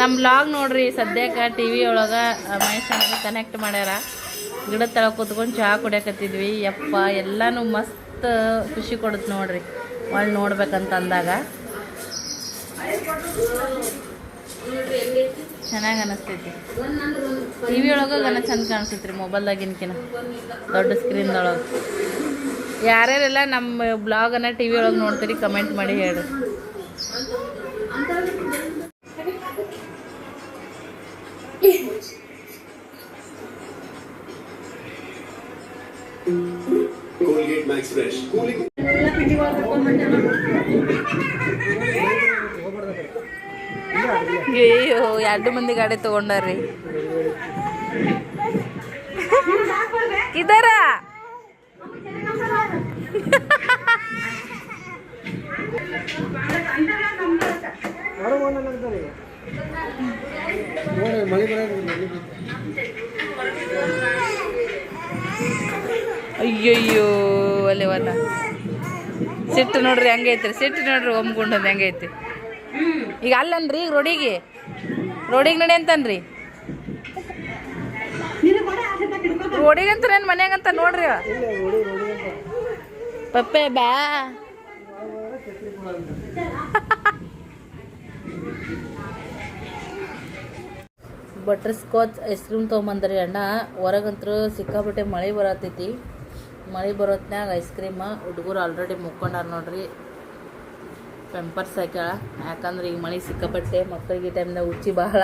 ನಮ್ಮ ಬ್ಲಾಗ್ ನೋಡ್ರಿ ಸದ್ಯಕ್ಕೆ ಟಿ ವಿ ಒಳಗೆ ಮಹೇಶ್ ಕನೆಕ್ಟ್ ಮಾಡ್ಯಾರ. ಗಿಡದ ತಳ ಕೂತ್ಕೊಂಡು ಚಹಾ ಕುಡಿಯಕತ್ತಿದ್ವಿ. ಯಪ್ಪ ಎಲ್ಲನೂ ಮಸ್ತ್ ಖುಷಿ ಕೊಡುತ್ತೆ ನೋಡ್ರಿ ಒಳ್ಳೆ ನೋಡ್ಬೇಕಂತ ಅಂದಾಗ. ಚೆನ್ನಾಗಿ ಅನಿಸ್ತೈತಿ. ಟಿ ವಿ ಒಳಗೆ ಗನ ಚಂದ ಕಾಣಿಸ್ತೈತಿ ರೀ ಮೊಬೈಲ್ದಾಗಿನ್ಕಿನ ದೊಡ್ಡ ಸ್ಕ್ರೀನ್ದೊಳಗೆ. ಯಾರ್ಯಾರೆಲ್ಲ ನಮ್ಮ ಬ್ಲಾಗನ್ನು ಟಿ ವಿ ಒಳಗೆ ನೋಡ್ತೀರಿ ಕಮೆಂಟ್ ಮಾಡಿ ಹೇಳಿ. ಅಯ್ಯೋ 2 ಮಂದಿ ಗಾಡಿ ತಗೊಂಡಾರ್ರಿ. ಇದಾರ ಅಯ್ಯಯ್ಯೋ ಅಲ್ಲೇ ವಲ್ಲ ಸಿಟ್ಟು ನೋಡ್ರಿ ಹೆಂಗೈತ್ರಿ. ಸಿಟ್ಟು ನೋಡ್ರಿ ಒಮ್ಗೊಂಡದ್ ಹೆಂಗೈತಿ. ಈಗ ಅಲ್ಲನ್ರಿ ಈಗ ರೋಡಿಗೆ ನಡಿ ಅಂತನ್ರಿ. ರೋಡಿಗಂತ ನನ್ನ ಮನ್ಯಾಗಂತ ನೋಡ್ರಿ. ಪಪ್ಪೆ ಬ್ಯಾ ಬಟರ್ ಸ್ಕಾಚ್ ಐಸ್ ಕ್ರೀಮ್ ತೊಗೊಂಬಂದ್ರಿ ಅಣ್ಣ. ಹೊರಗಂತೂ ಸಿಕ್ಕಾಪಟ್ಟೆ ಮಳೆ ಬರತೈತಿ. ಮಳೆ ಬರೋತ್ನಾಗ ಐಸ್ ಕ್ರೀಮ ಹುಡುಗರು ಆಲ್ರೆಡಿ ಮುಕ್ಕೊಂಡಾರ ನೋಡ್ರಿ. ಪೆಂಪರ್ಸ್ ಹಾಕ್ಯಾಳ, ಯಾಕಂದ್ರೆ ಈಗ ಮಳೆ ಸಿಕ್ಕಾಪಟ್ಟೆ ಮಕ್ಕಳಿಗೆ ಟೈಮ್ನಾಗ ಉಚ್ಚಿ ಭಾಳ,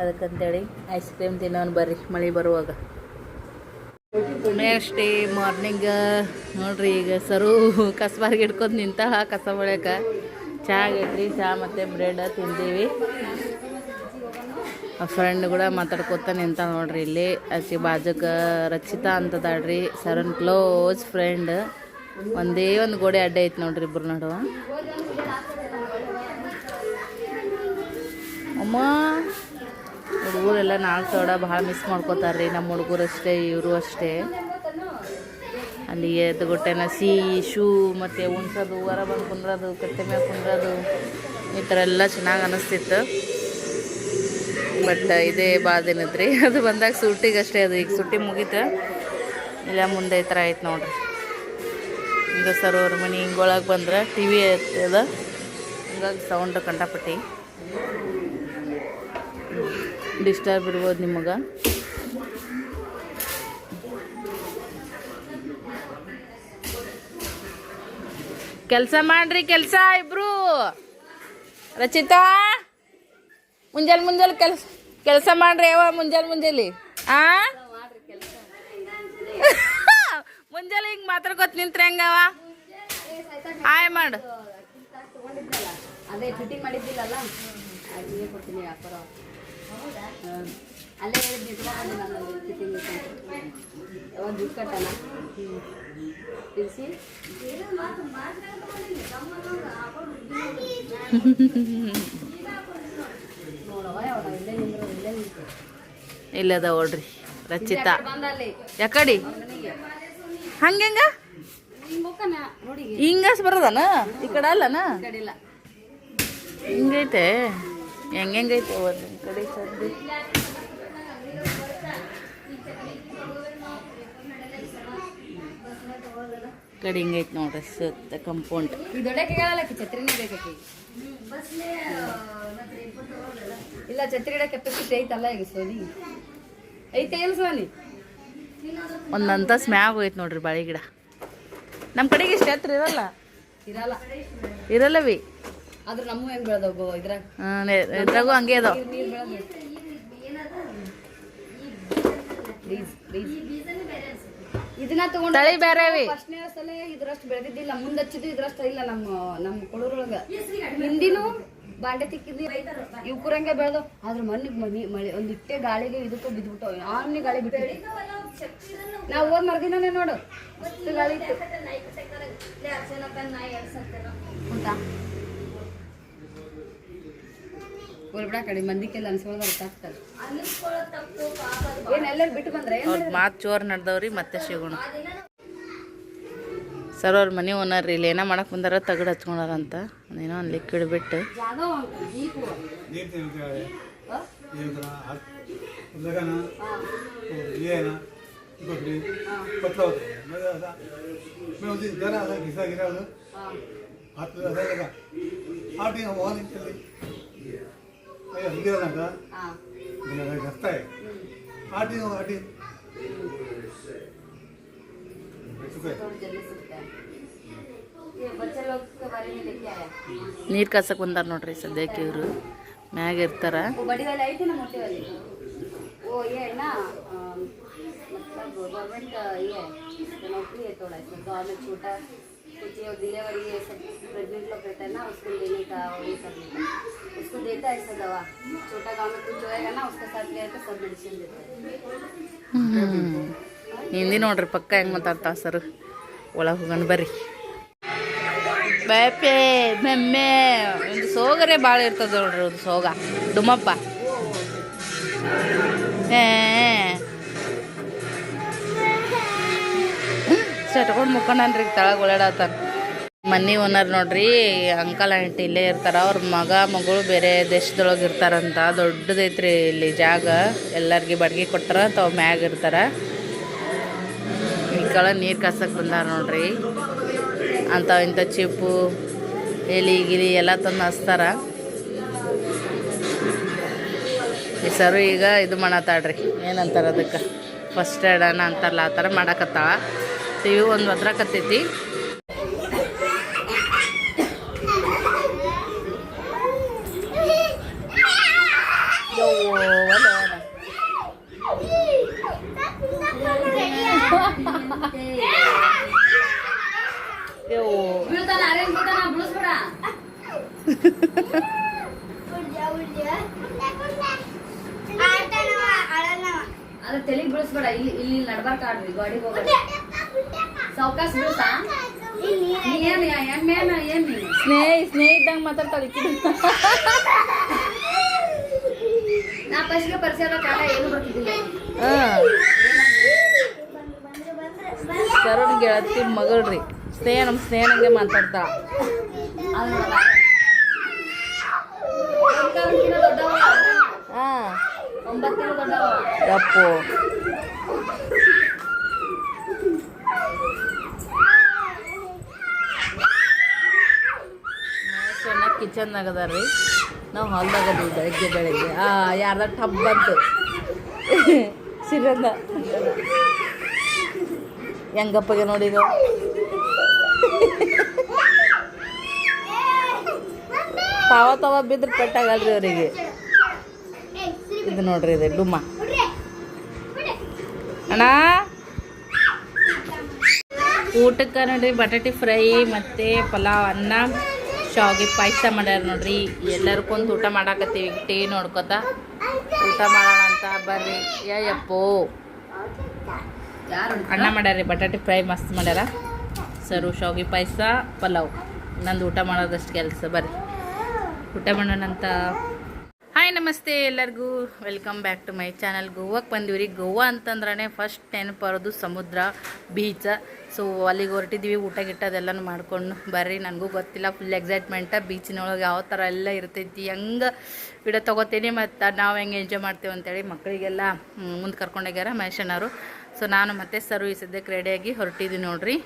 ಅದಕ್ಕಂತೇಳಿ ಐಸ್ ಕ್ರೀಮ್ ತಿನ್ನೋನ್ ಬರ್ರಿ ಮಳೆ ಬರುವಾಗ. ನೆಕ್ಸ್ಟ್ ಡೇ ಮಾರ್ನಿಂಗ್ ನೋಡ್ರಿ ಈಗ ಸರು ಕಸಬಾರ್ಗೆ ಹಿಡ್ಕೊಂಡು ನಿಂತಾಳ ಕಸ ಬಳಿಯಕ. ಚಹಾ ಆಗೈತ್ರಿ, ಚಹಾ ಮತ್ತು ಬ್ರೆಡ್ ತಿಂದೀವಿ. ಆ ಫ್ರೆಂಡ್ ಕೂಡ ಮಾತಾಡ್ಕೊತ ನಿಂತ ನೋಡ್ರಿ ಇಲ್ಲಿ. ಆಚೆ ಬಾಜುಕ ರಚಿತಾ ಅಂತದಾಳ್ರಿ, ಸರನ್ ಕ್ಲೋಸ್ ಫ್ರೆಂಡ್. ಒಂದೇ ಒಂದು ಗೋಡೆ ಅಡ್ಡ ಐತಿ ನೋಡ್ರಿ ಇಬ್ಬರು ನಡುವ. ಅಮ್ಮ ಹುಡುಗರೆಲ್ಲ 4 ಸೋಡ ಭಾಳ ಮಿಸ್ ಮಾಡ್ಕೋತಾರ್ರಿ. ನಮ್ಮ ಹುಡುಗರು ಅಷ್ಟೇ, ಇವರು ಅಷ್ಟೇ. ಅಲ್ಲಿ ಎದ್ದುಗೊಟ್ಟೆನ ಶೂ ಮತ್ತು ಉಣ್ಸೋದು, ಹೊರ ಬಂದು ಕುಂದ್ರೋದು, ಕಟ್ಟೆ ಮ್ಯಾಗ ಕುಂದ್ರೋದು, ಈ ಥರ ಎಲ್ಲ ಚೆನ್ನಾಗಿ ಅನ್ನಿಸ್ತಿತ್ತು. ಬಟ್ ಇದೇ ಭಾಳ ದಿನದ್ರಿ. ಅದು ಬಂದಾಗ ಸುಟ್ಟಿಗೆ ಅಷ್ಟೇ. ಅದು ಈಗ ಸುಟ್ಟಿ ಮುಗೀತು, ಇಲ್ಲ ಮುಂದೆ ಈ ಥರ ಐತೆ ನೋಡ್ರಿ. ಹಿಂಗೆ ಸರೋವ್ರ ಮನೆ ಹಿಂಗೊಳಗೆ ಬಂದ್ರೆ ಟಿ ವಿ ಅದ, ಹಿಂಗಾಗಿ ಸೌಂಡ್ ಕಂಡಪಟ್ಟಿ ಡಿಸ್ಟರ್ಬ್ ಇರ್ಬೋದು ನಿಮಗೆ. ಕೆಲಸ ಮಾಡ್ರಿ, ಕೆಲಸ ಇಬ್ರು. ರಚಿತಾ ಮುಂಜಾನೆ ಕೆಲಸ ಮಾಡ್ರಿ ಯಾವ ಮುಂಜಾನೆ ಮುಂಜಾನೆ ಹಿಂಗೆ ಮಾತಾಡ್ಕೊತ ನಿಂತ್ರೆ ಹೆಂಗವ? ಆಯ್ ಮಾಡು. ಅದೇ ಫಿಟ್ಟಿಂಗ್ ಮಾಡಿದ್ದಿಲ್ಲಲ್ಲ, ಅಲ್ಲಿಗೆ ಕೊಡ್ತೀನಿ ವ್ಯಾಪಾರ. ಅಲ್ಲೇ ಹೇಳಿದ್ದು ಫಿಟ್ಟಿಂಗ್ ಯಾವಾಗ ದುಡ್ಡು ಕಟ್ಟಲ್ಲ ತಿಳಿಸಿ. ಇಲ್ಲದ ನೋಡ್ರಿ ರಚಿತಾ ಯಾಕಡಿ ಹಂಗೆಂಗ ಹಿಂಗಸ್ ಬರೋದನ ಈ ಕಡೆ ಅಲ್ಲನ ಹಿಂಗೈತೆ ಹೆಂಗೈತೆ ಒಂದು ಕಡೆ ಸದ್ದಿ ಕಡೆ ಹಿಂಗೈತೆ ನೋಡ್ರಿ ಸುತ್ತ ಕಂಪೌಂಡ್. ಇಲ್ಲ ಛತ್ರಿ ಇಡೋ ಕೆಪಾಸಿಟಿ ಐತಲ್ಲ ಈಗ ಸೋನಿ ಐತೆ ಇಲ್ಲ ಸೋನಿ? ಒಂದಂತ ಸ್ಮ್ಯಾಗ್ ಹೋಯ್ತು ನೋಡ್ರಿ ಬಾಳೆ ಗಿಡ. ನಮ್ಮ ಕಡೆಗೆ ಇಷ್ಟ ಹತ್ರ ಇರಲ್ಲವಿ ಆದ್ರೆ ನಮ್ಮ ಹೆಂಗ್ ಬೆಳೆದವು ಇದ್ರಾಗೂ ಹಂಗೆ ಅದಾವ. ಇದನ್ನ ತಗೊಂಡು ತಳಿ ಬೇರೆ ಫಸ್ಟ್ನೇ ಸಲ ಇದ್ರಷ್ಟು ಬೆಳೆದಿದ್ದಿಲ್ಲ, ಮುಂದೆ ಹಚ್ಚಿದ್ದು ಇದ್ರಷ್ಟು ಇಲ್ಲ. ನಮ್ಮ ಕೊಡೂರೊಳಗ ಹಿಂದಿನೂ ಬಾಂಡೆ ತಿಕ್ಕಿದ್ವಿ ಇವ್ಕುರಂಗೆ ಬೆಳೆದು. ಆದ್ರೆ ಮಳೆ ಒಂದು ಇಟ್ಟೆ ಗಾಳಿಗೆ ಇದಕ್ಕೂ ಬಿದ್ಬಿಟ್ಟವು. ಆಮ್ನಿ ಗಾಳಿ ಬಿಟ್ಟು ನಾವು ಹೋದ್ ಮರ್ದಿನೇ ನೋಡು ಅಷ್ಟು ಗಾಳಿ ಇತ್ತು. ಬಿಡ ಕಡೆ ಮಂದಿಗೆಲ್ಲ ಅನ್ಸ್ಕೊಳ್ಳೋದು ಅರ್ಥ ಆಗ್ತದೆ. ಏನೆಲ್ಲರೂ ಬಿಟ್ಟು ಬಂದ್ರೆ ಮಾತು ಜೋರು ನಡೆದವ್ರಿ. ಮತ್ತೆ ಸಿಗೋಣ. ಸರ್ ಅವ್ರ ಮನೆ ಓನರ್ ಇಲ್ಲಿ ಏನೋ ಮಾಡಕ್ಕೆ ಬಂದಾರ ತಗಡು ಹಚ್ಕೊಂಡಾರಂತ ಏನೋ ಒಂದು ಲಿಕ್ವಿಡ್ ಬಿಟ್ಟು ನೀರು ಕಾಸಕ್ಕೆ ಬಂದಾರ ನೋಡ್ರಿ ಸದ್ಯಕ್ಕೆ ಇವರು ಮ್ಯಾಗ ಇರ್ತಾರ. बड़ी वाली आई थी ना मोटी वाली, वो ये है ना मतलब गवर्नमेंट ये नौकरी है थोड़ा इसमें गाँव में छोटा कुछ ये डिलीवरी ये सब प्रेगनेंट लोग रहता है ना उसको देने का और ये करने का उसको देता है ऐसा दवा. छोटा गाँव में कुछ होएगा ना उसके साथ ले आकर सब मेडिसिन देता है. ಹಿಂದಿ ನೋಡ್ರಿ ಪಕ್ಕ ಹೆಂಗೆ ಮಾತಾಡ್ತಾ ಸರ್. ಒಳಗೆ ಹೋಗೋಣ ಬರ್ರಿ. ಬ್ಯಾಪೆ ಮೆಮ್ಮೆ ಒಂದು ಸೋಗರೆ ಭಾಳ ಇರ್ತದೆ ನೋಡ್ರಿ. ಒಂದು ಸೋಗ ಡುಮ್ಮಪ್ಪ ಚಟ್ಕೊಂಡು ಮುಕ್ಕೊಂಡ್ರಿ ತಳಗ ಓಡಾಡತ್ತಾನ. ಮನೆ ಓನರ್ ನೋಡ್ರಿ ಅಂಕಲ್ ಆಂಟಿ ಇಲ್ಲೇ ಇರ್ತಾರ. ಅವ್ರ ಮಗಳು ಬೇರೆ ದೇಶದೊಳಗೆ ಇರ್ತಾರಂತ. ದೊಡ್ಡದೈತ್ರಿ ಇಲ್ಲಿ ಜಾಗ. ಎಲ್ಲರಿಗೆ ಬಾಡಿಗೆ ಕೊಟ್ಟಾರ ತಾವು ಮ್ಯಾಗ ಇರ್ತಾರ. ಈ ಕಳ ನೀರು ಕಾಸಕ್ಕೆ ಬಂದಾರ ನೋಡ್ರಿ. ಅಂತ ಇಂಥ ಚಿಪ್ಪು ಎಲಿ ಗಿಲಿ ಎಲ್ಲ ತಂದು ಹಚ್ತಾರ. ಈ ಸರು ಈಗ ಇದು ಮಾಡತ್ತಾಳ್ರಿ, ಏನಂತಾರೆ ಅದಕ್ಕೆ ಫಸ್ಟ್ ಏಡನ ಅಂತಾರಲ್ಲ ಆ ಥರ ಮಾಡಕತ್ತಾಳ. ಟಿವಿ ಒಂದು ಒದ್ರಾಕತ್ತೈತಿ. ಅದು ತೆಲಿಗೆ ಬಿಡಿಸ್ಬೇಡ. ಇಲ್ಲಿ ಇಲ್ಲಿ ನಡ್ಬಾರ್ಕ ಆಡ್ರಿ ಗಾಡಿಗೆ ಹೋಗೋಣ. ಸಾವಕಾಶ ಬಿಡ್ತಾ ಸ್ನೇಹಿತಂಗೆ ಮಾತಾಡ್ತಾಳೆ. ನಾ ಫಸ್ಟ್ಗೆ ಪರಿಚಯ ಕಾಲ ಏನು ಬರ್ತಿದ್ದಿಲ್ಲ. ಸರಣ ಗೆಳತಿ ಮಗಳ್ರಿ ಸ್ನೇಹ. ನಮ್ಮ ಸ್ನೇಹನಂಗೆ ಮಾತಾಡ್ತಾಳ. ಯಪ್ಪು ಕಿಚನ್ದಾಗ ಅದಾರ ರೀ. ನಾವು ಹಾಲ್ದಾಗ ಅದೀವಿ ಬೆಳಗ್ಗೆ ಯಾರ್ದ ಟಬ್ ಬಂತು ಸಿರಂದ ಹೆಂಗಪ್ಪಗೆ ನೋಡಿದ ತಾವ ಬಿದ್ರೆ ಪೆಟ್ಟಾಗಲ್ರಿ ಅವರಿಗೆ. ಇದು ನೋಡ್ರಿ ಇದೆ ಡುಮ್ಮ ಅಣ್ಣ. ಊಟಕ್ಕೆ ನೋಡ್ರಿ ಬಟಾಟಿ ಫ್ರೈ ಮತ್ತು ಪಲಾವ್, ಅನ್ನ, ಶಾವಿಗೆ ಪಾಯಸ ಮಾಡ್ಯಾರ ನೋಡ್ರಿ. ಎಲ್ಲರೂ ಕುಂತು ಊಟ ಮಾಡಾಕತ್ತೀವಿ. ಟೀ ನೋಡ್ಕೊತ ಊಟ ಮಾಡೋಣ ಅಂತ ಬರ್ರಿ. ಯಪ್ಪೋ ಅನ್ನ ಮಾಡ್ಯಾರ. ಬಟಾಟಿ ಫ್ರೈ ಮಸ್ತ್ ಮಾಡ್ಯಾರ. ಸರು ಶಾವಿಗೆ ಪಾಯಸ ಪಲಾವ್. ನಂದು ಊಟ ಮಾಡೋದಷ್ಟು ಕೆಲಸ. ಬರ್ರಿ ಊಟ ಮಾಡೋಣಂತ. ಹಾಯ್ ನಮಸ್ತೆ ಎಲ್ಲರಿಗೂ. Welcome back to my channel. ಗೋವಾಕ್ಕೆ ಬಂದೀವಿ. ಗೋವಾ ಅಂತಂದ್ರೆ ಫಸ್ಟ್ ನೆನಪು ಬರೋದು ಸಮುದ್ರ, ಬೀಚ್. ಸೊ ಅಲ್ಲಿಗೆ ಹೊರಟಿದ್ದೀವಿ. ಊಟ ಗಿಟ್ಟ ಅದೆಲ್ಲನೂ ಮಾಡ್ಕೊಂಡು ಬರ್ರಿ. ನನಗೂ ಗೊತ್ತಿಲ್ಲ, ಫುಲ್ ಎಕ್ಸೈಟ್ಮೆಂಟ. ಬೀಚಿನೊಳಗೆ ಯಾವ ಥರ ಎಲ್ಲ ಇರ್ತೈತಿ, ಹೆಂಗೆ ವಿಡಿಯೋ ತೊಗೋತೀನಿ ಮತ್ತು ನಾವು ಹೆಂಗೆ ಎಂಜಾಯ್ ಮಾಡ್ತೀವಿ ಅಂತೇಳಿ ಮಕ್ಕಳಿಗೆಲ್ಲ ಮುಂದೆ ಕರ್ಕೊಂಡೋಗ್ಯಾರ ಮಹೇಶಣ್ಣವರು. ಸೊ ನಾನು ಮತ್ತೆ ಸರು ಈ ಸದ್ಯಕ್ಕೆ ರೆಡಿಯಾಗಿ ಹೊರಟಿದ್ದೀವಿ ನೋಡ್ರಿ.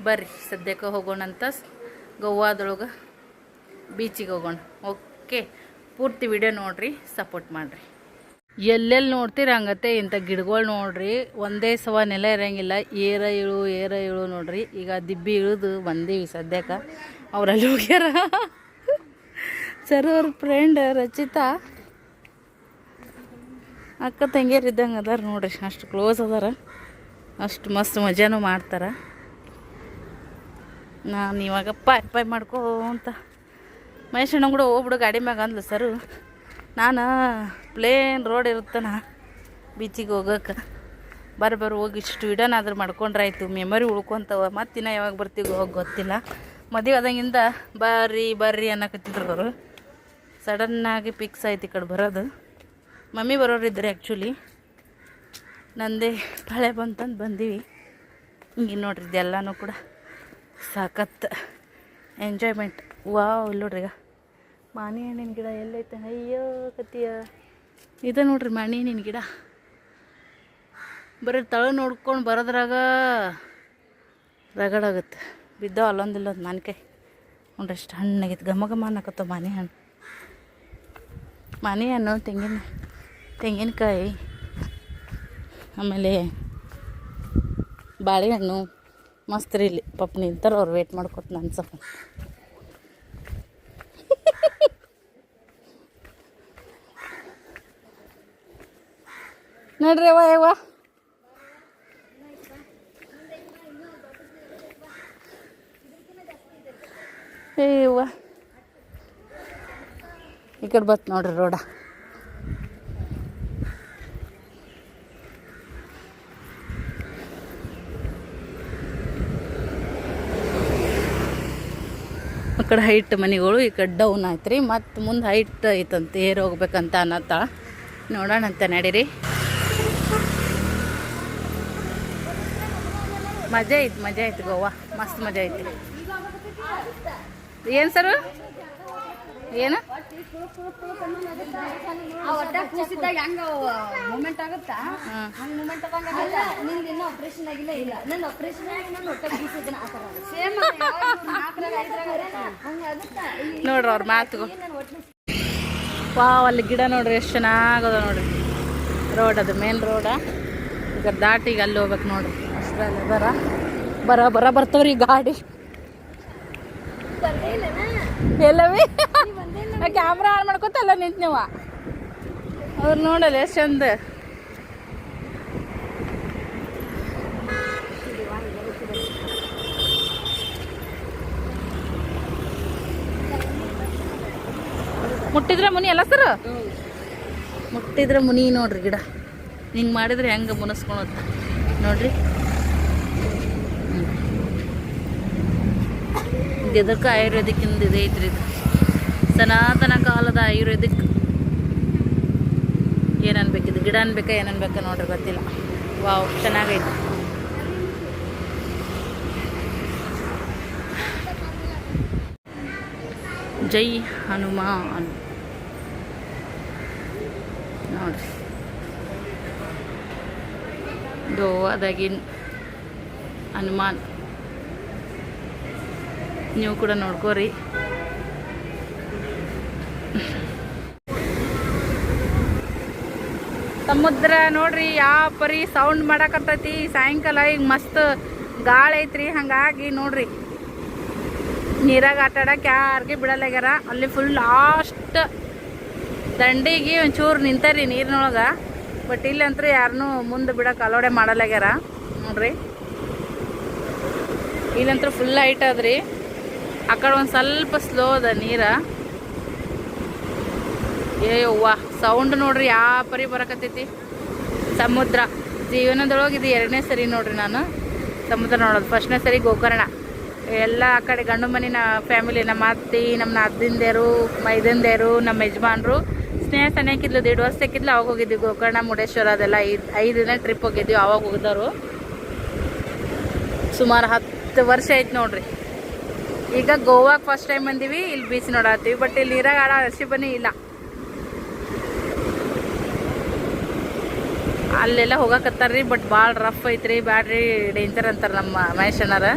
ಬರ್ರಿ ಸದ್ಯಕ್ಕೆ ಹೋಗೋಣಂತ. ಗೋವಾದೊಳಗೆ ಬೀಚಿಗೆ ಹೋಗೋಣ. ಓಕೆ, ಪೂರ್ತಿ ವಿಡಿಯೋ ನೋಡಿರಿ, ಸಪೋರ್ಟ್ ಮಾಡಿರಿ. ಎಲ್ಲೆಲ್ಲಿ ನೋಡ್ತೀರ ಹಂಗತ್ತೆ ಇಂಥ ಗಿಡಗಳು ನೋಡ್ರಿ. ಒಂದೇ ಸವ ನೆಲ ಇರೋಂಗಿಲ್ಲ. ಏರ ಇಳು ನೋಡ್ರಿ. ಈಗ ದಿಬ್ಬಿ ಇಳಿದು ಬಂದೀವಿ ಸದ್ಯಕ್ಕೆ. ಅವರಲ್ಲಿ ಹೋಗ್ಯಾರ. ಸರ್ ಅವ್ರ ಫ್ರೆಂಡ್ ರಚಿತಾ ಅಕ್ಕ ತಂಗಿಯರು ಇದ್ದಂಗೆ ಅದಾರ ನೋಡ್ರಿ. ಅಷ್ಟು ಕ್ಲೋಸ್ ಅದಾರ, ಅಷ್ಟು ಮಸ್ತ್ ಮಜಾನೂ ಮಾಡ್ತಾರೆ. ನಾನು ಇವಾಗ ಪಾಯ್ ಮಾಡ್ಕೋ ಅಂತ ಮಹೇಶಣ್ಣ ಕೂಡ ಹೋಗ್ಬಿಡು ಗಾಡಿ ಮ್ಯಾಗ ಅಂದ್ಲು ಸರು. ನಾನು ಪ್ಲೇನ್ ರೋಡ್ ಇರುತ್ತಾನ ಬೀಚಿಗೆ ಹೋಗೋಕೆ. ಬರ್ರಿ ಹೋಗಿ ಇಷ್ಟು ವಿಡಿಯೋನಾದ್ರೂ ಮಾಡ್ಕೊಂಡ್ರಾಯ್ತು, ಮೆಮೊರಿ ಉಳ್ಕೊತವ. ಮತ್ತಿನ್ನ ಯಾವಾಗ ಬರ್ತೀವಿ ಹೋಗಿ ಗೊತ್ತಿಲ್ಲ. ಮದುವೆ ಆದಂಗಿಂದ ಬರ್ರಿ ಅನ್ನಕತ್ತಿದ್ರು ಅವರು. ಸಡನ್ನಾಗಿ ಫಿಕ್ಸ್ ಆಯ್ತು ಈ ಕಡೆ ಬರೋದು. ಮಮ್ಮಿ ಬರೋರಿದ್ದರೆ ಆ್ಯಕ್ಚುಲಿ. ನಂದೇ ಮಳೆ ಬಂತಂದು ಬಂದೀವಿ. ಹಿಂಗೆ ನೋಡ್ರಿ ಇದೆಲ್ಲನೂ ಕೂಡ ಸಖತ್ ಎಂಜಾಯ್ಮೆಂಟ್. ವಾವ್, ಇಲ್ಲಿ ನೋಡ್ರಿ ಈಗ ಮಾನಿ ಹಣ್ಣಿನ ಗಿಡ ಎಲ್ಲೈತೆ. ಅಯ್ಯೋ ಕತ್ತಿಯ, ಇದೆ ನೋಡ್ರಿ ಮಾನಿ ಹಣ್ಣಿನ ಗಿಡ. ಬರೀ ತಳ ನೋಡ್ಕೊಂಡು ಬರೋದ್ರಾಗ ರಗಡಾಗುತ್ತೆ. ಬಿದ್ದಾವ ಅಲ್ಲೊಂದಿಲ್ಲೊಂದು ಮಾನ್ಕಾಯಿ ನೋಡ್ರಿ ಎಷ್ಟು ಹಣ್ಣಾಗಿತ್ತು. ಘಮ ಘಮ ಅನ್ನಕತ್ತವ ಮಾನಿ ಹಣ್ಣು. ಮಾನಿ ಹಣ್ಣು, ತೆಂಗಿನಕಾಯಿ, ಆಮೇಲೆ ಬಾಳೆಹಣ್ಣು ಮಸ್ತ್ ರೀ. ಇಲ್ಲಿ ಪಾಪ ನಿಂತಾರೆ ಅವ್ರು ವೇಟ್ ಮಾಡ್ಕೊತ ನನ್ನ ಸ್ವಲ್ಪ. ನೋಡ್ರಿ ಯವ್ವ ಏವ್ವ ಈ ಕಡೆ ಬತ್ ನೋಡ್ರಿ ರೋಡ. ಆ ಕಡೆ ಹೈಟ್ ಮನೆಗಳು, ಈ ಕಡೆ ಡೌನ್ ಆಯ್ತು ರೀ. ಮತ್ತು ಮುಂದೆ ಹೈಟ್ ಐತಂತ ಏರ್ ಹೋಗ್ಬೇಕಂತ ಅನ್ನತ್ತ. ನೋಡೋಣಂತ ನಡೀರಿ. ಮಜಾ ಐತಿ ಗೋವಾ, ಮಸ್ತ್ ಮಜಾ ಐತಿ. ಏನು ಸರು ಏನು ಕೂಸಿದ್ದಾಗ ಹೆಂಗ ಮೂಮೆಂಟ್ ಆಗುತ್ತಾ ಹಂಗ ಮೂಮೆಂಟ್ ಆಗಂಗಿಲ್ಲ. ನಿಂದ ಇನ್ನೂ ಆಪರೇಷನ್ ಆಗಿಲ್ಲ. ಇಲ್ಲ ನನ್ನ ಆಪರೇಷನ್ ಆಗಿ ನಾನು ಹೊಟ್ಟೆ ಕೂಸಿದ್ನ ಆ ಥರ ಸೇಮ್ 4 ಹಂಗೆ ಆಗುತ್ತಾ. ನೋಡ್ರಿ ಅವ್ರ ಮಾತುಗಳು. ವಾವ್, ಅಲ್ಲಿ ಗಿಡ ನೋಡ್ರಿ ಎಷ್ಟು ಚೆನ್ನಾಗದ ನೋಡ್ರಿ. ರೋಡ್ ಅದು ಮೇನ್ ರೋಡ. ಈಗ ದಾಟಿಗೆ ಅಲ್ಲಿ ಹೋಗ್ಬೇಕು ನೋಡ್ರಿ. ಅಷ್ಟರಲ್ಲೇ ಬರ್ತಾವ್ರಿ ಗಾಡಿ. ಎಲ್ಲವೇ ಕ್ಯಾಮ್ರಾ ಆನ್ ಮಾಡ್ಕೊತ ಎಲ್ಲ ನಿಂತ ನೀವು. ಅವ್ರು ನೋಡಲ್ಲ ಎಷ್ಟು ಚಂದ. ಮುಟ್ಟಿದ್ರೆ ಮುನಿ ಅಲ್ಲ ಸರ್? ಮುಟ್ಟಿದ್ರೆ ಮುನಿ ನೋಡ್ರಿ ಗಿಡ. ಹಿಂಗೆ ಮಾಡಿದ್ರೆ ಹೆಂಗೆ ಮುನಿಸ್ಕೊಳತ್ತ ನೋಡ್ರಿ. ಇದಕ್ಕೆ ಆಯುರ್ವೇದಿಕ್ಕಿಂದ ಇದೆ ಐತ್ರಿ. ಇದು ಸನಾತನ ಕಾಲದ ಆಯುರ್ವೇದಿಕ್. ಏನನ್ಬೇಕಿದು, ಗಿಡ ಅನ್ಬೇಕಾ ಏನನ್ಬೇಕಾ ನೋಡ್ರಿ, ಗೊತ್ತಿಲ್ಲ. ವಾವ್, ಚೆನ್ನಾಗೈತೆ. ಜೈ ಹನುಮಾನ್ ನೋಡ್ರಿ. ಗೋವಾದಾಗಿನ ಹನುಮಾನ್ ನೀವು ಕೂಡ ನೋಡ್ಕೋರಿ. ಸಮುದ್ರ ನೋಡ್ರಿ ಯಾವ ಪರಿ ಸೌಂಡ್ ಮಾಡಕತ್ತೈತಿ. ಸಾಯಂಕಾಲ ಈಗ ಮಸ್ತ್ ಗಾಳಿ ಐತ್ರಿ. ಹಂಗಾಗಿ ನೋಡ್ರಿ ನೀರಾಗ ಆಟ ಆಡಕ್ಕೆ ಯಾರಿಗೆ ಬಿಡಲ್ಲಾಗ್ಯಾರ. ಅಲ್ಲಿ ಫುಲ್ ಲಾಸ್ಟ್ ದಂಡಿಗೆ ಒಂಚೂರು ನಿಂತಾರಿ ನೀರಿನೊಳಗೆ. ಬಟ್ ಇಲ್ಲಂತೂ ಯಾರನ್ನೂ ಮುಂದೆ ಬಿಡಕ್ಕೆ ಅಲೋಡೆ ಮಾಡಲ್ಲಾಗ್ಯಾರ ನೋಡ್ರಿ. ಇಲ್ಲಂತೂ ಫುಲ್ ಹೈಟ್ ಅದ್ರಿ. ಆ ಕಡೆ ಒಂದು ಸ್ವಲ್ಪ ಸ್ಲೋ ಅದ ನೀರ. ಏವ್ವ ಸೌಂಡ್ ನೋಡ್ರಿ ಯಾವ ಪರಿ ಬರಕತ್ತೈತಿ. ಸಮುದ್ರ ಜೀವನದೊಳಗೆ ಇದು 2ನೇ ಸರಿ ನೋಡ್ರಿ ನಾನು ಸಮುದ್ರ ನೋಡೋದು. 1ನೇ ಸರಿ ಗೋಕರ್ಣ. ಎಲ್ಲ ಆ ಕಡೆ ಗಂಡು ಮನಿನ ಫ್ಯಾಮಿಲಿ, ನಮ್ಮ ಅತ್ತಿ, ನಮ್ಮ ನಾದ್ದಿಂದೇರು, ಮೈದಂದೇರು, ನಮ್ಮ ಯಜಮಾನ್ರು, ಸ್ನೇಹ ಸನೇಕಿದ್ಲು 1.5 ವರ್ಷ ಸಿಕ್ಕಿದ್ಲು. ಅವಾಗ ಹೋಗಿದ್ವಿ ಗೋಕರ್ಣ, ಮುರುಡೇಶ್ವರ. ಅದೆಲ್ಲ 5 ದಿನ ಟ್ರಿಪ್ ಹೋಗಿದ್ವಿ. ಅವಾಗ ಹೋಗಿದ್ದವರು ಸುಮಾರು 10 ವರ್ಷ ಆಯ್ತು ನೋಡ್ರಿ. ಈಗ ಗೋವಾಗೆ ಫಸ್ಟ್ ಟೈಮ್ ಬಂದೀವಿ. ಇಲ್ಲಿ ಬೀಚ್ ನೋಡತ್ತೀವಿ. ಬಟ್ ಇಲ್ಲಿ ನೀರಾಗ ಆಡೋ ಹಸಿ ಬನ್ನಿ ಇಲ್ಲ. ಅಲ್ಲೆಲ್ಲ ಹೋಗಕತ್ತಾರ್ರಿ. ಬಟ್ ಭಾಳ ರಫ್ ಐತ್ರಿ, ಬ್ಯಾಡ್ರಿ, ಡೇಂಜರ್ ಅಂತಾರೆ ನಮ್ಮ ಮಹೇಶಣ್ಣರ.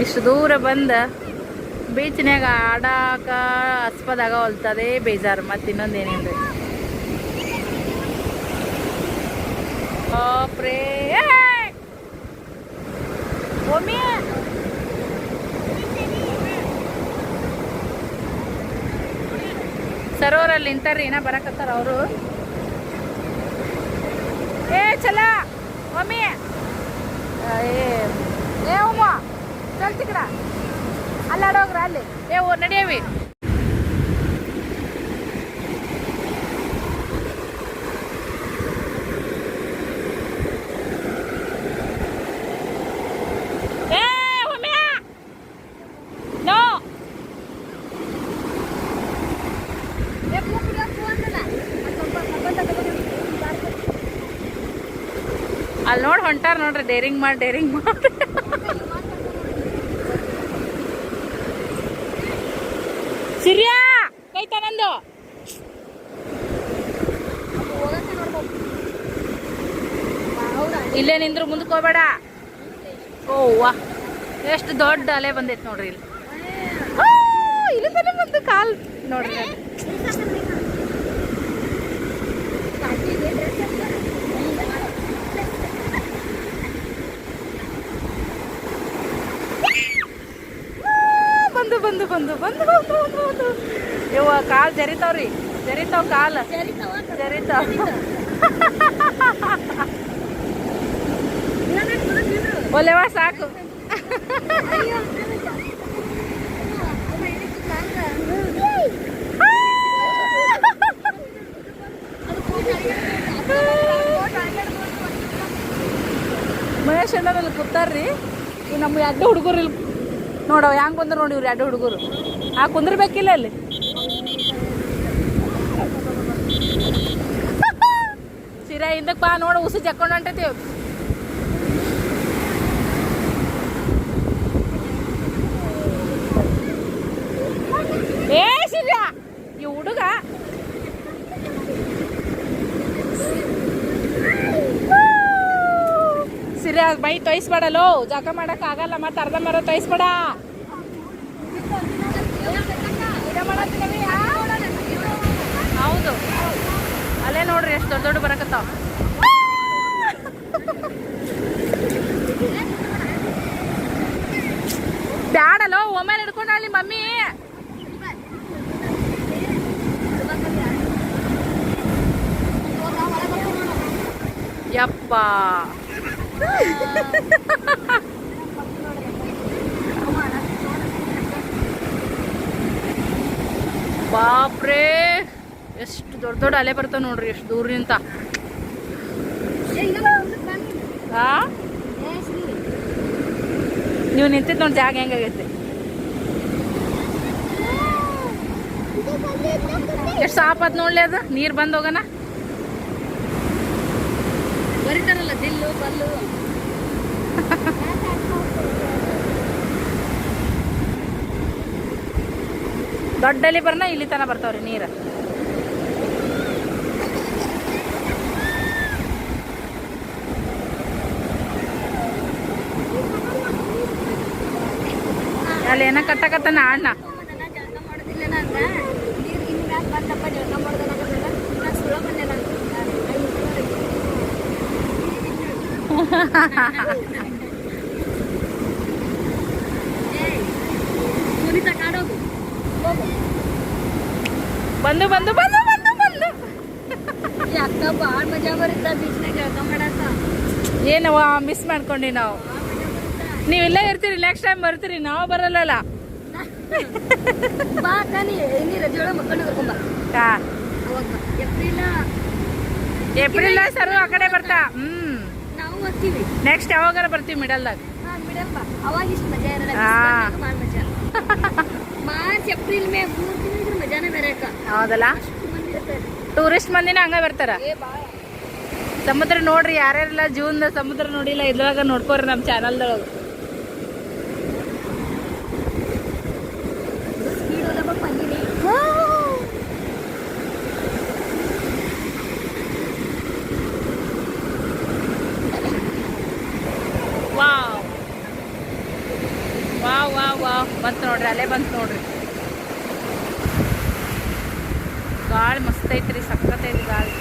ಇಷ್ಟು ದೂರ ಬಂದ ಬೀಚ್ನ್ಯಾಗ ಆಡಾಕ ಹಸ್ಪದಾಗ ಹೊಲ್ತದೆ ಬೇಜಾರು. ಮತ್ತು ಇನ್ನೊಂದೇನೇನ್ರಿ ಬಾಪ್ರೇ. ಒಮ್ಮೆ ಸರೋವರಲ್ಲಿ ನಿಂತಾರ್ರಿ, ಏನ ಬರಕತ್ತಾರ ಅವರು. ಏ ಚಲ ಒಮ್ಮೆ ಏ ಉಮ್ಮ ಚಲ್ತಿ ಕಡ ಅಲ್ಲಾಡೋಗ್ರ ಅಲ್ಲಿ. ಏ ಓ ನಡಿಯವಿ. ಅಲ್ಲಿ ನೋಡಿ ಹೊಂಟಾರ ನೋಡ್ರಿ, ಡೇರಿಂಗ್ ಮಾಡಿ ಸಿರಿಯಾ ಕೈತ ನಂದು. ಇಲ್ಲೇ ನಿಂದ್ರು ಮುಂದಕ್ಕೆ ಹೋಗ್ಬೇಡ. ಓವ್ವಾ ಎಷ್ಟು ದೊಡ್ಡ ಅಲೆ ಬಂದೈತೆ ನೋಡ್ರಿ ಇಲ್ಲಿ. ಇಲ್ಲಿ ತಾನೇ ಬಂದು ಕಾಲ್ ನೋಡ್ರಿ. ಬಂದು ಇವ ಕಾಲ್ ಜರಿತಾವ್ರಿ, ಕಾಲ್ ಜರಿತಾವ. ಒಲೆವಾ ಸಾಕು. ಮಹೇಶ್ ಅಣ್ಣನಲ್ಲಿ ಕೂತಾರ್ರಿ. ಇವು ನಮ್ಮ 2 ಹುಡುಗರು ಇಲ್ಲಿ ನೋಡವ ಹೆಂಗೆ ಬಂದ್ರು ನೋಡಿ. ಇವ್ರು 2 ಹುಡುಗರು ಕುಂದ್ರಬೇಕಿಲ್ಲ ಅಲ್ಲಿ. ಸಿರಾ ಹಿಂದಕ್ಕೆ ಬಾ ನೋಡು, ಉಸು ಜಕ್ಕೊಂಡು ಹೊಂಟೈತಿ. ಏ ಸಿರಾ ಈ ಹುಡುಗ ಸಿರಾ ಮೈ ತೊಯ್ಸ್ಬೇಡಲ್ಲೋ, ಜಕ ಮಾಡಕ್ ಆಗಲ್ಲ. ಮತ್ತೆ ಅರ್ಧ ಮರ ತೊಯ್ಸ್ಬೇಡ. ಹೌದು ಅಲ್ಲೇ ನೋಡ್ರಿ ಎಷ್ಟು ದೊಡ್ಡ ಬರಕತ್ತಾವ. ಬ್ಯಾಡಲ್ಲೋ, ಒಮ್ಮೆಲೆ ಹಿಡ್ಕೊಂಡ ಅಲ್ಲಿ ಮಮ್ಮಿ. ಯಪ್ಪ ಬಾಪ್ರೇ ಎಷ್ಟು ದೊಡ್ಡ ಅಲೆ ಬರ್ತಾವ ನೋಡ್ರಿ, ಎಷ್ಟು ದೂರನಿಂತ. ನೀವು ನಿಂತಿದ್ ನೋಡಿ ಜಾಗ ಹೆಂಗಾಗೈತೆ. ಎಷ್ಟು ಸಾಪಾತ್ ನೋಡ್ಲಿ ಅದು. ನೀರು ಬಂದು ಹೋಗೋಣ. ಬರೀತಾರಲ್ಲ ದಿಲ್ಲು ಬಲ್ಲು. ದೊಡ್ಡಲ್ಲಿ ಬರ್ನ ಇಲ್ಲಿ ತನ ಬರ್ತಾವ್ರಿ ನೀರು. ಅಲ್ಲಿ ಏನ ಕಟ್ಟಕತ್ತಾನ ಅಣ್ಣ. ಬಂದು ಬಂದು ಬಂದು ಬಂದು ಬಂದು ಅಕ್ಕ ಭಾಳ ಮಜಾ ಬರುತ್ತೆ ಬೀಚ್ನಾಗ ಜಳಕ ಮಾಡಾಕ. ಏನವ ಮಿಸ್ ಮಾಡ್ಕೊಂಡಿ ನಾವು. ನೀವು ಇಲ್ಲೇ ಇರ್ತೀರಿ, ನೆಕ್ಸ್ಟ್ ಟೈಮ್ ಬರ್ತೀರಿ, ನಾವು ಬರಲ್ಲ. ಬಾ ಅಕ್ಕ, ನೀ ರಜೆ ಒಳಗೆ ಮಕ್ಕಳು ಕರ್ಕೊಂಬ. ಏಪ್ರಿಲ್ ಸರ್ ಆ ಕಡೆ ಬರ್ತಾ. ನಾವು ಬರ್ತೀವಿ. ನೆಕ್ಸ್ಟ್ ಯಾವಾಗಾರ ಬರ್ತೀವಿ ಮಿಡಲ್ದಾಗ. ಮಿಡಲ್ ಬಾ, ಅವಾಗ ಇಷ್ಟು ಮಜಾ ಇರಲ್ಲ. ಭಾಳ ಮಜಾ. ಮಾರ್ಚ್ ಏಪ್ರಿಲ್ ಮೇ 3 ತಿಂಗಳು ಮಜಾನೇ ಬೇರೆ ಅಕ್ಕ. ಹೌದಲ್ಲ, ಟೂರಿಸ್ಟ್ ಮಂದಿನ ಹಂಗ ಬರ್ತಾರ. ಸಮುದ್ರ ನೋಡ್ರಿ, ಯಾರ್ಯಾರೆಲ್ಲ ಜೂನ್ ಸಮುದ್ರ ನೋಡಿಲ್ಲ ಇದ್ರಾಗ ನೋಡ್ಕೋರಿ ನಮ್ಮ ಚಾನಲ್ದೊಳಗೆ. ವಾವ್ ಬಂತು ನೋಡ್ರಿ, ಅಲ್ಲೇ ಬಂತು ನೋಡ್ರಿ. ಗಾಳಿ ಮಸ್ತ್ ಐತ್ರಿ, ಸಕ್ಕತ್ತೈತಿ ಗಾಳಿ.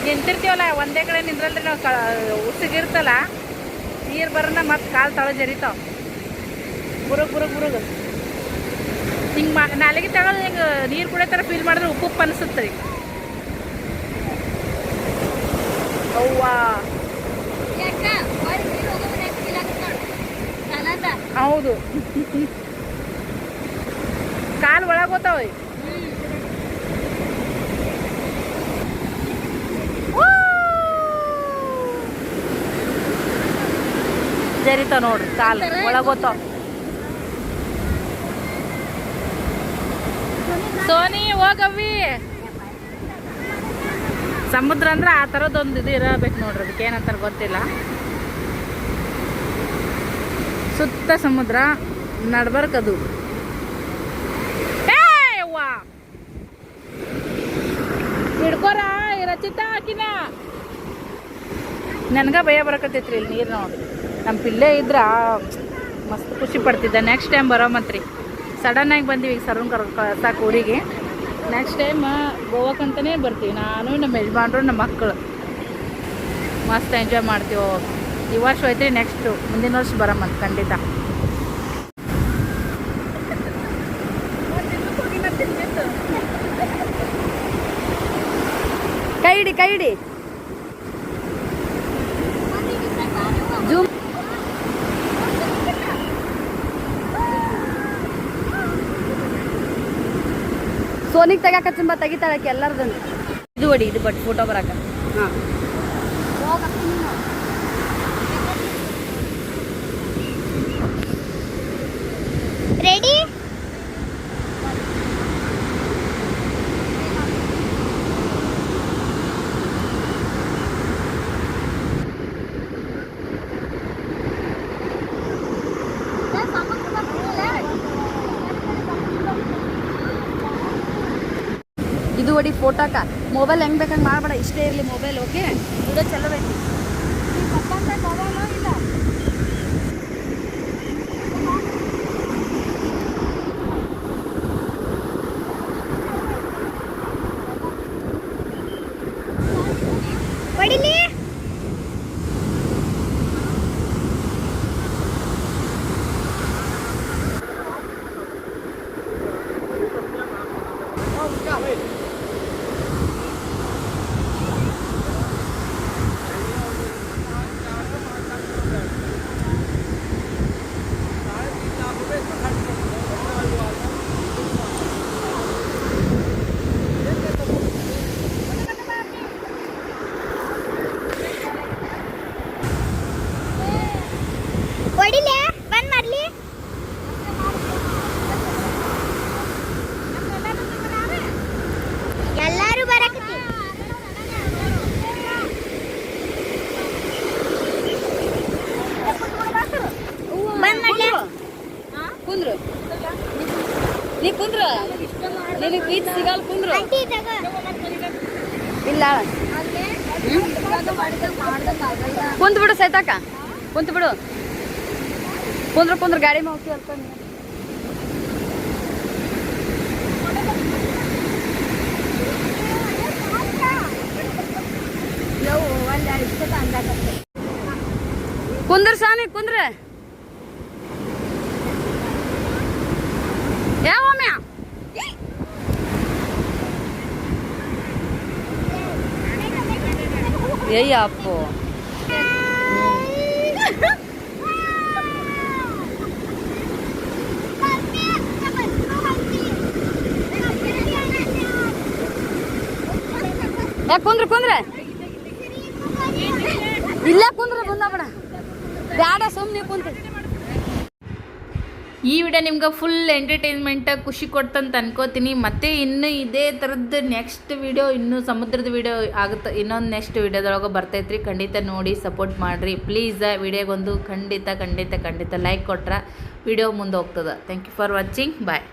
ನಿಂತಿರ್ತೀವಲ್ಲ ಒಂದೇ ಕಡೆ ನಿಂದ್ರಲ್ರಿ ನಾವು. ಉಸಿಗಿರ್ತಲ್ಲ, ನೀರು ಬರೋಣ ಮತ್ತೆ ಕಾಲು ತಳ ಜರಿತಾವ. ಬುರುಗ್ ಹಿಂಗೆ ನಾಲಿಗೆ ತಗೊಳ್ಳೋದು ಹಿಂಗೆ ನೀರು ಕುಡಿಯೋ ಫೀಲ್ ಮಾಡಿದ್ರೆ ಉಪ್ಪು ಅನಿಸುತ್ತೆ ರೀ. ಅವ್ವಾ ಹೌದು, ಕಾಲು ಒಳಗೆ ಹೋತಾವ. ಜರಿತಾವ ನೋಡ್ರಿ, ಕಾಲು ಒಳಗೆ ಹೋತಾವ. ಸೋನಿ ಹೋಗವಿ. ಸಮುದ್ರ ಅಂದ್ರೆ ಆ ಥರದ್ದೊಂದು ಇದು ಇರಬೇಕು ನೋಡ್ರಿ, ಅದಕ್ಕೆ ಏನಂತಾರೆ ಗೊತ್ತಿಲ್ಲ. ಸುತ್ತ ಸಮುದ್ರ, ನಡ್ಬರ್ಕದು. ಹಿಡ್ಕೋರ ರಚಿತ ಹಾಕಿನ ನನಗೆ ಭಯ ಬರಕತ್ತೈತ್ರಿ ಇಲ್ಲಿ ನೀರು ನೋಡಿ. ನಮ್ಮ ಪಿಲ್ಲೆ ಇದ್ರ ಮಸ್ತ್ ಖುಷಿ ಪಡ್ತಿದ್ದೆ. ನೆಕ್ಸ್ಟ್ ಟೈಮ್ ಬರೋ ಮತ್ರಿ ಸಡನ್ನಾಗಿ ಬಂದೀವಿ ಈಗ ಸರ್ವನ್ ಕರ್ಸಾಕ ಊರಿಗೆ. ನೆಕ್ಸ್ಟ್ ಟೈಮ್ ಗೋವಾಕ್ಕಂತಲೇ ಬರ್ತೀವಿ, ನಾನು ನಮ್ಮ ಯಜಮಾನ್ರು ನಮ್ಮ ಮಕ್ಕಳು ಮಸ್ತ್ ಎಂಜಾಯ್ ಮಾಡ್ತೀವಿ. ಈ ವರ್ಷ ಹೋಯ್ತು, ನೆಕ್ಸ್ಟು ಮುಂದಿನ ವರ್ಷ ಬರಮ್ಮಂತ ಖಂಡಿತ. ಕೈ ಹಿಡಿ ಜೂಮ್. ಸೋನಿಗೆ ತೆಗಾಕಚ್ಚಂಬ ತೆಗಿತಾಳಕ್ಕೆ ಎಲ್ಲರದನ್ನು. ಇದು ಹೊಡಿ, ಇದು ಬಟ್ ಫೋಟೋ ಬರಾಕ. ಹಾಂ ರೆಡಿ. ಇದು ಹೊಡಿ ಫೋಟೋಕ. ಮೊಬೈಲ್ ಹೆಂಗೆ ಬೇಕಂಗೆ ಮಾಡಬೇಡ, ಇಷ್ಟೇ ಇರಲಿ ಮೊಬೈಲ್. ಓಕೆ, ವಿಡಿಯೋ ಚಲೋ ಐತಿ. ಹೊಡಿಲಿ. ಹೊಡಿಲೆ, ಬಂದ್ ಮಾಡ್ಲಿ. ಎಲ್ಲಾರು ಬರಕತ್ತಿ. ಬಂದ್ ಮಾಡ್ಲಿ. ಕುಂದ್ರು, ನೀ ಕುಂದ್ರ, ನಿನಗೆ ಬೀಚ್ ಸಿಗಲ್ಲ. ಕುಂದ್ರು ಇಲ್ಲ, ಕುಂತ್ ಬಿಡು ಸೈತಾಕ, ಕುಂತ್ ಬಿಡು. ಕುಂದ್ರ ಗಾಡಿ ಹೋಗ್ತಿ ಅಲ್ಪ. ಕುಂದ್ರ ಸಾನಿ ಕುಂದ್ರ. ಯಾವ ಅಪ್ಪು ಕುಂದ್ರ ಇಲ್ಲ, ಕುಂದ್ರ ಬಂದ ಬೇಡ, ಬ್ಯಾಡ ಸುಮ್ಮನೆ ಕುಂತ. ಈ ವಿಡಿಯೋ ನಿಮ್ಗೆ ಫುಲ್ ಎಂಟರ್ಟೈನ್ಮೆಂಟ್ ಖುಷಿ ಕೊಡ್ತಂತ ಅನ್ಕೋತೀನಿ. ಮತ್ತೆ ಇನ್ನು ಇದೇ ಥರದ್ದು ನೆಕ್ಸ್ಟ್ ವಿಡಿಯೋ, ಇನ್ನೂ ಸಮುದ್ರದ ವಿಡಿಯೋ ಆಗುತ್ತೆ, ಇನ್ನೊಂದು ನೆಕ್ಸ್ಟ್ ವಿಡಿಯೋದೊಳಗೆ ಬರ್ತೈತ್ರಿ. ಖಂಡಿತ ನೋಡಿ ಸಪೋರ್ಟ್ ಮಾಡಿರಿ ಪ್ಲೀಸ್. ವಿಡಿಯೋಗೊಂದು ಖಂಡಿತ ಲೈಕ್ ಕೊಟ್ರೆ ವಿಡಿಯೋ ಮುಂದೆ ಹೋಗ್ತದೆ. Thank you for watching. Bye.